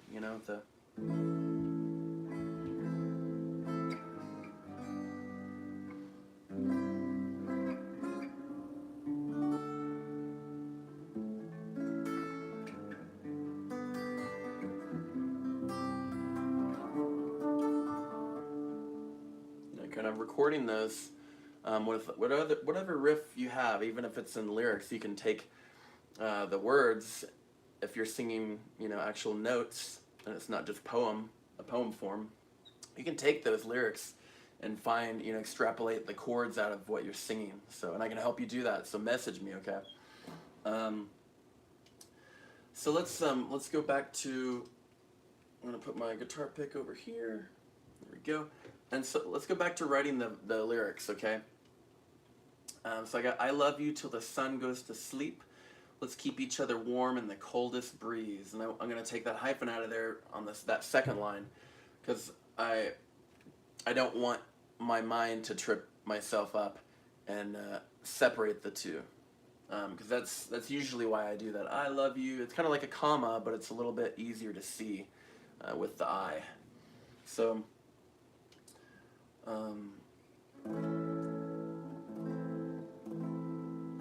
Speaker 1: kind of recording those with whatever riff you have, even if it's in lyrics. You can take the words, if you're singing, actual notes, and it's not just a poem form. You can take those lyrics and find, extrapolate the chords out of what you're singing. So, and I can help you do that. So message me, okay? So let's go back to. I'm gonna put my guitar pick over here. There we go. And so let's go back to writing the lyrics, okay? So I got, I love you till the sun goes to sleep. Let's keep each other warm in the coldest breeze. And I'm going to take that hyphen out of there on that second line, because I don't want my mind to trip myself up and separate the two. Because that's usually why I do that. I love you. It's kind of like a comma, but it's a little bit easier to see with the I. So...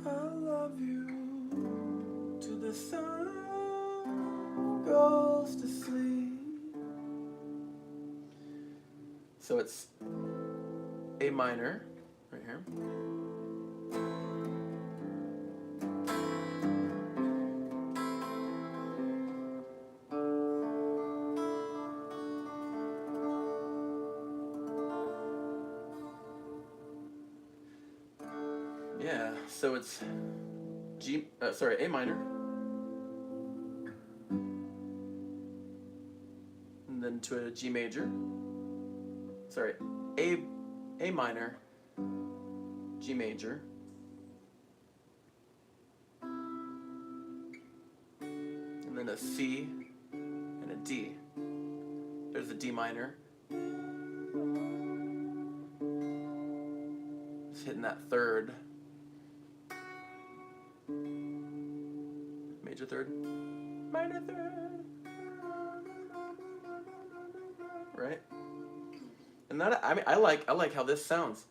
Speaker 3: I love you till the sun goes to sleep.
Speaker 1: So it's A minor, right here. Yeah, so it's A minor, and then to a G major. Sorry, A minor, G major, and then a C and a D. There's a D minor. Just hitting that third, major third, minor third, right? And that, I mean, I like how this sounds.